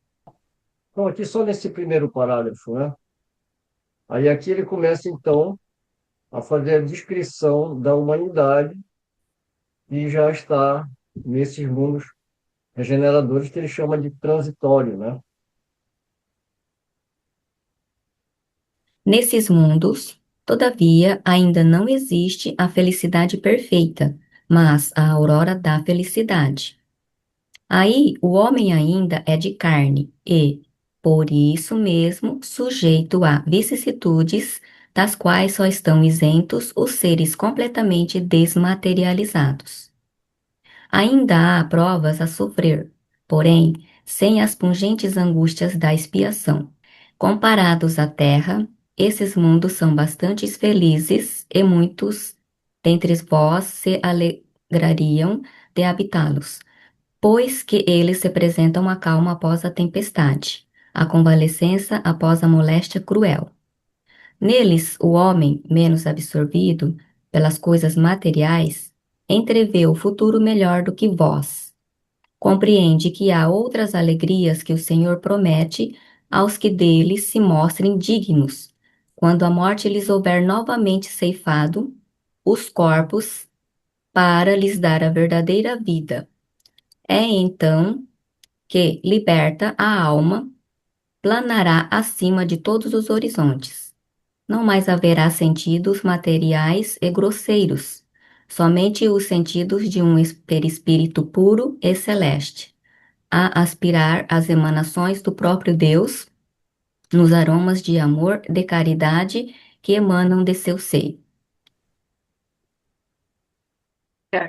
Então, aqui só nesse primeiro parágrafo, né? Aí aqui ele começa, então, a fazer a descrição da humanidade e já está nesses mundos regeneradores que ele chama de transitório, né? Nesses mundos, todavia, ainda não existe a felicidade perfeita, mas a aurora da felicidade. Aí o homem ainda é de carne e, por isso mesmo, sujeito a vicissitudes, das quais só estão isentos os seres completamente desmaterializados. Ainda há provas a sofrer, porém, sem as pungentes angústias da expiação. Comparados à terra, esses mundos são bastante felizes e muitos dentre vós se alegrariam de habitá-los, pois que eles representam a calma após a tempestade, a convalescença após a moléstia cruel. Neles, o homem, menos absorvido pelas coisas materiais, entrevê o futuro melhor do que vós. Compreende que há outras alegrias que o Senhor promete aos que deles se mostrem dignos, quando a morte lhes houver novamente ceifado os corpos para lhes dar a verdadeira vida. É então que, liberta a alma, planará acima de todos os horizontes. Não mais haverá sentidos materiais e grosseiros, somente os sentidos de um perispírito puro e celeste, a aspirar às emanações do próprio Deus, nos aromas de amor, de caridade que emanam de seu seio.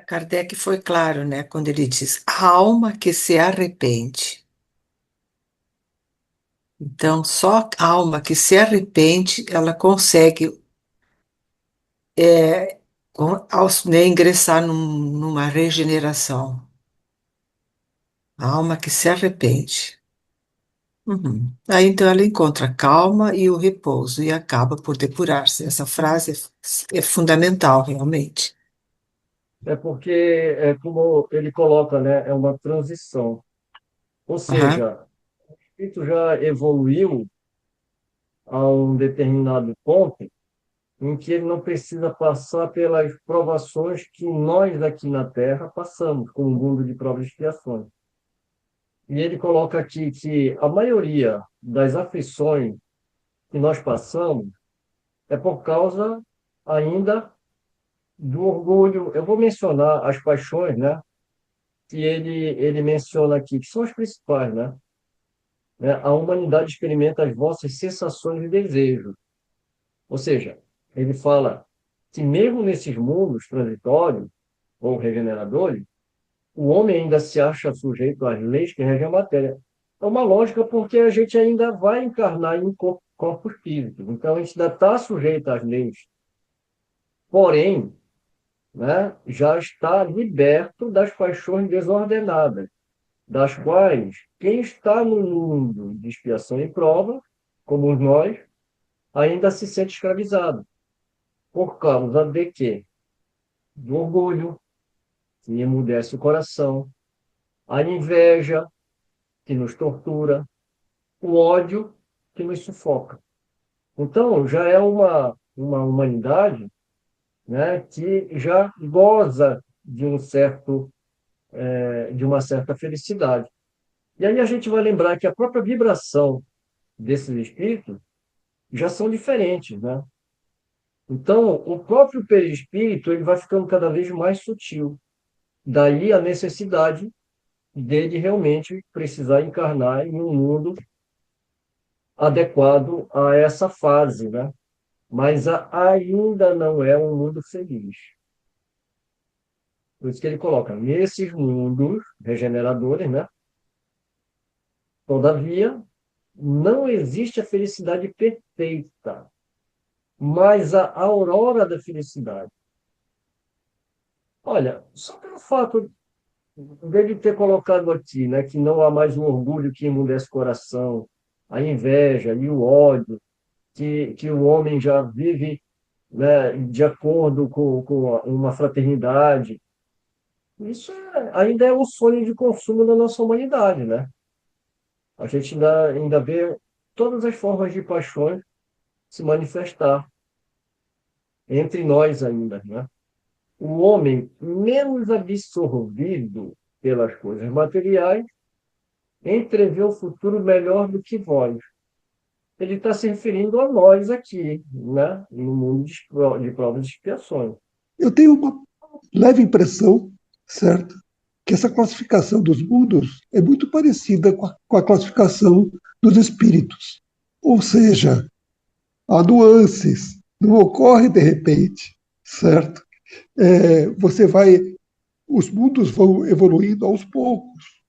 Kardec foi claro, né, quando ele diz a alma que se arrepende. Então, só a alma que se arrepende, ela consegue né, ingressar numa regeneração. A alma que se arrepende. Uhum. Aí então ela encontra a calma e o repouso e acaba por depurar-se. Essa frase é fundamental, realmente. É porque, é como ele coloca, né? É uma transição. Ou Aham. seja, o espírito já evoluiu a um determinado ponto em que ele não precisa passar pelas provações que nós aqui na Terra passamos, com o mundo de provas e expiações. E ele coloca aqui que a maioria das aflições que nós passamos é por causa ainda do orgulho. Eu vou mencionar as paixões, né? Que ele menciona aqui, que são as principais, né? A humanidade experimenta as vossas sensações e desejos. Ou seja, ele fala que mesmo nesses mundos transitórios ou regeneradores, o homem ainda se acha sujeito às leis que regem a matéria. É uma lógica porque a gente ainda vai encarnar em corpos físicos. Então, a gente ainda está sujeito às leis. Porém, né, já está liberto das paixões desordenadas, das quais quem está no mundo de expiação e prova, como nós, ainda se sente escravizado. Por causa de quê? Do orgulho, que emudece o coração, a inveja, que nos tortura, o ódio, que nos sufoca. Então, já é uma humanidade, né, que já goza de de uma certa felicidade. E aí a gente vai lembrar que a própria vibração desses espíritos já são diferentes, né? Então, o próprio perispírito ele vai ficando cada vez mais sutil. Daí a necessidade dele realmente precisar encarnar em um mundo adequado a essa fase, né? Mas ainda não é um mundo feliz. Por isso que ele coloca, nesses mundos regeneradores, né? Todavia, não existe a felicidade perfeita, mas a aurora da felicidade. Olha, só pelo fato dele ter colocado aqui, né, que não há mais o orgulho que emudece o coração, a inveja e o ódio, que o homem já vive né, de acordo com uma fraternidade. Isso ainda é um sonho de consumo da nossa humanidade, né? A gente ainda vê todas as formas de paixões se manifestar entre nós ainda, né? O homem menos absorvido pelas coisas materiais entrevê o futuro melhor do que vós. Ele está se referindo a nós aqui, né? No mundo de provas e expiações. Eu tenho uma leve impressão, certo, que essa classificação dos mundos é muito parecida com a classificação dos espíritos. Ou seja, há nuances, não ocorre de repente, certo? Você vai, os mundos vão evoluindo aos poucos.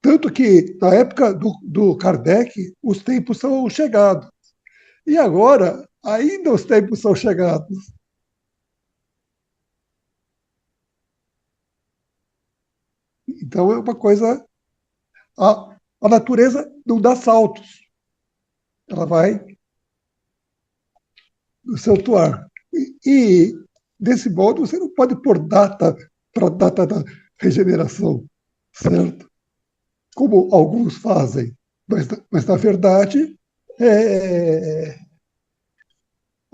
Tanto que, na época do Kardec, os tempos são chegados. E agora, ainda os tempos são chegados. Então, é uma coisa. A natureza não dá saltos. Ela vai no seu atuar. Desse modo, você não pode pôr data para a data da regeneração, certo? Como alguns fazem. Mas na verdade, é,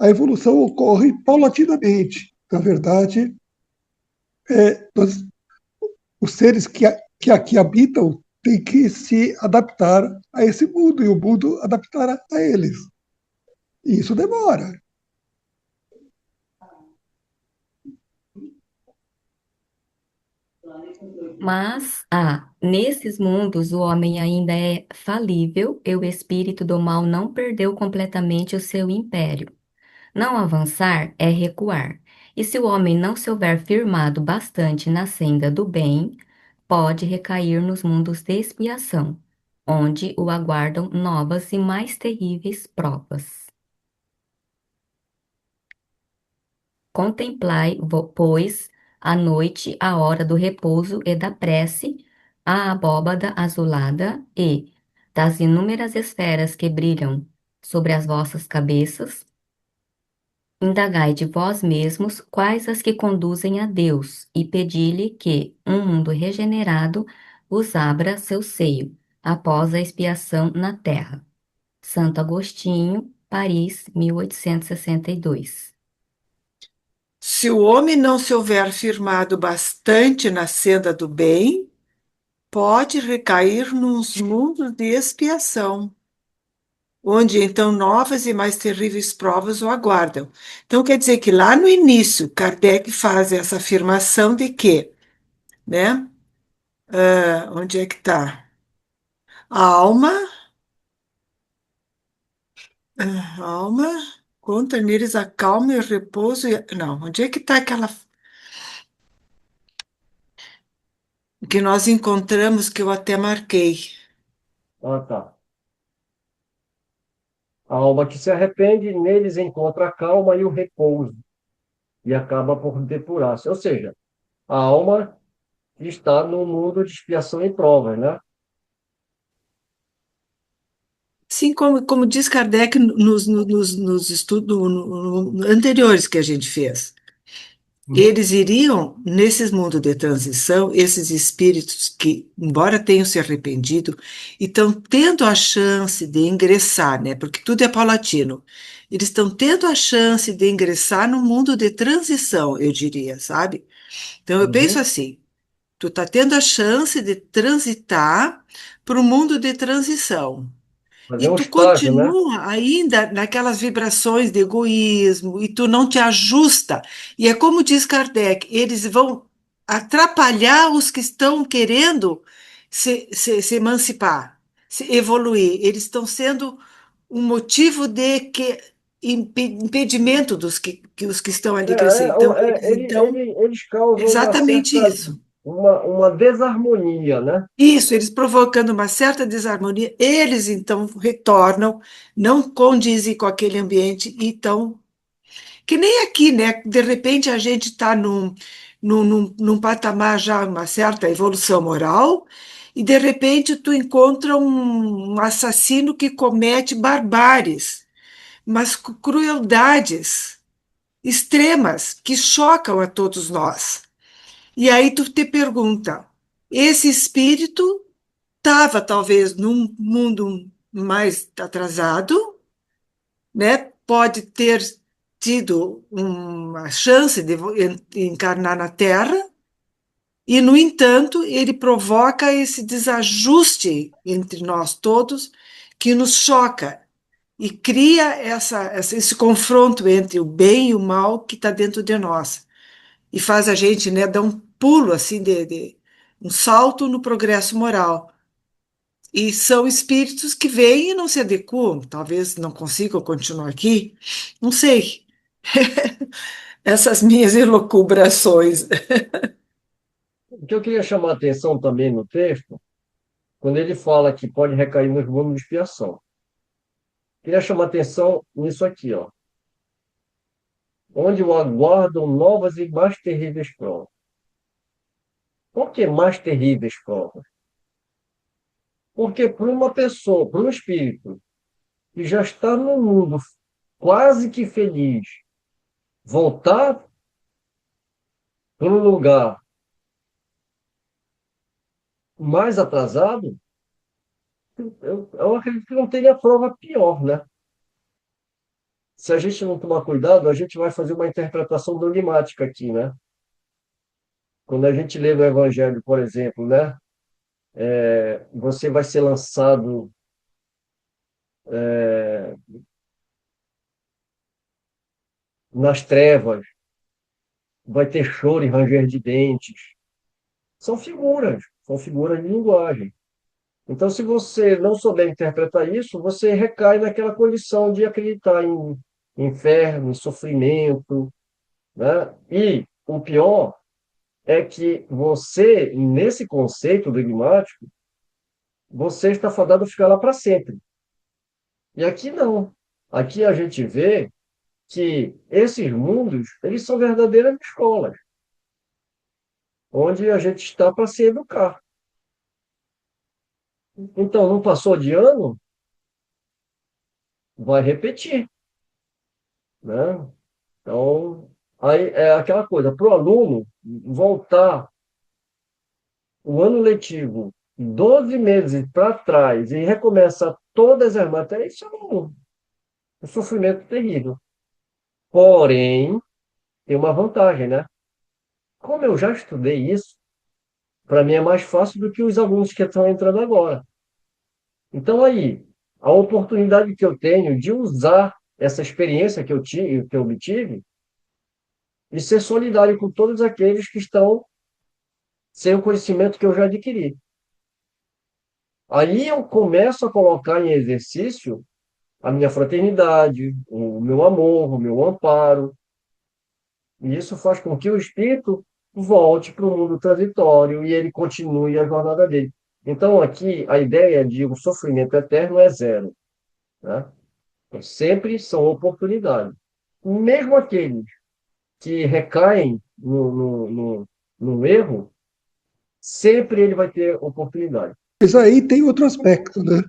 a evolução ocorre paulatinamente. Na verdade, nós, os seres que aqui habitam têm que se adaptar a esse mundo e o mundo adaptar a eles. E isso demora. Mas, nesses mundos o homem ainda é falível e o espírito do mal não perdeu completamente o seu império. Não avançar é recuar. E se o homem não se houver firmado bastante na senda do bem, pode recair nos mundos de expiação, onde o aguardam novas e mais terríveis provas. Contemplai, pois, à noite a hora do repouso e da prece, a abóbada azulada e, das inúmeras esferas que brilham sobre as vossas cabeças, indagai de vós mesmos quais as que conduzem a Deus e pedi-lhe que, um mundo regenerado, vos abra seu seio, após a expiação na terra. Santo Agostinho, Paris, 1862. Se o homem não se houver firmado bastante na senda do bem, pode recair nos mundos de expiação, onde então novas e mais terríveis provas o aguardam. Então quer dizer que lá no início, Kardec faz essa afirmação de que, né? Onde é que está? A alma, a alma conta neles a calma e o repouso. Não, onde é que está aquela que nós encontramos que eu até marquei? Ah, tá. A alma que se arrepende, neles encontra a calma e o repouso, e acaba por depurar-se. Ou seja, a alma está no mundo de expiação e provas, né? Sim, como diz Kardec nos estudos anteriores que a gente fez. Uhum. Eles iriam, nesses mundos de transição, esses espíritos que, embora tenham se arrependido, e estão tendo a chance de ingressar, né? Porque tudo é paulatino. Eles estão tendo a chance de ingressar no mundo de transição, eu diria, sabe? Então eu penso Uhum. assim, tu está tendo a chance de transitar para o mundo de transição. Fazer E um tu estágio, né? continua ainda naquelas vibrações de egoísmo, e tu não te ajusta. E é como diz Kardec, eles vão atrapalhar os que estão querendo se emancipar, se evoluir. Eles estão sendo um motivo de impedimento que os que estão ali crescer. Então, Eles causam uma exatamente certa, isso. uma desarmonia, né? Isso, eles provocando uma certa desarmonia, eles então retornam, não condizem com aquele ambiente e estão. Que nem aqui, né? De repente a gente está num patamar já, uma certa evolução moral, e de repente tu encontra um assassino que comete barbáries, mas crueldades. extremas que chocam a todos nós. E aí tu te pergunta, esse espírito estava talvez num mundo mais atrasado, né? Pode ter tido uma chance de encarnar na Terra, e, no entanto, ele provoca esse desajuste entre nós todos que nos choca e cria esse confronto entre o bem e o mal que está dentro de nós e faz a gente, né, dar um pulo assim um salto no progresso moral. E são espíritos que vêm e não se adequam, talvez não consigam continuar aqui, não sei. Essas minhas elucubrações. O que eu queria chamar a atenção também no texto, quando ele fala que pode recair nos mundos de expiação. Queria chamar a atenção nisso aqui, ó, onde o aguardam novas e mais terríveis provas. Por que mais terríveis provas? Porque para uma pessoa, para um espírito que já está no mundo quase que feliz, voltar para um lugar mais atrasado, eu acredito que não teria prova pior, né? Se a gente não tomar cuidado, a gente vai fazer uma interpretação dogmática aqui, né? Quando a gente lê no Evangelho, por exemplo, né? Você vai ser lançado nas trevas, vai ter choro e ranger de dentes. São figuras de linguagem. Então, se você não souber interpretar isso, você recai naquela condição de acreditar em inferno, em sofrimento, né? E o pior é que você, nesse conceito dogmático, você está fadado a ficar lá para sempre. E aqui não. Aqui a gente vê que esses mundos, eles são verdadeiras escolas, onde a gente está para se educar. Então, não passou de ano, vai repetir, né? Então, aí é aquela coisa, para o aluno voltar o ano letivo 12 meses para trás e recomeçar todas as matérias, isso é um sofrimento terrível. Porém, tem uma vantagem, né? Como eu já estudei isso, para mim é mais fácil do que os alunos que estão entrando agora. Então, aí, a oportunidade que eu tenho de usar essa experiência que eu obtive, e ser solidário com todos aqueles que estão sem o conhecimento que eu já adquiri. Aí eu começo a colocar em exercício a minha fraternidade, o meu amor, o meu amparo, e isso faz com que o espírito volte para o mundo transitório e ele continue a jornada dele. Então, aqui, a ideia de um sofrimento eterno é zero, né? Então, sempre são oportunidades. Mesmo aqueles que recaem no erro, sempre ele vai ter oportunidade. Mas aí tem outro aspecto, né?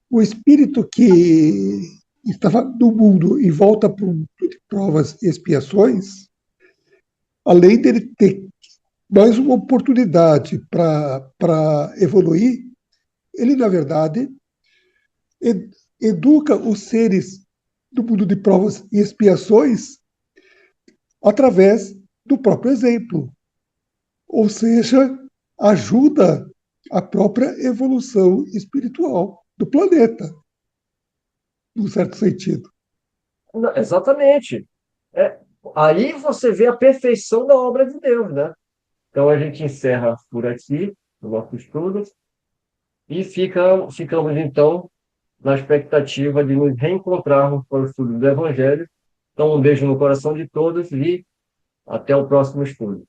O espírito que estava no mundo e volta para o mundo de provas e expiações, além dele ter mais uma oportunidade para evoluir, ele, na verdade, educa os seres do mundo de provas e expiações através do próprio exemplo. Ou seja, ajuda a própria evolução espiritual do planeta, num certo sentido. Exatamente. É, aí você vê a perfeição da obra de Deus, né? Então a gente encerra por aqui o nosso estudo e ficamos então na expectativa de nos reencontrarmos para o estudo do Evangelho. Então um beijo no coração de todos e até o próximo estudo.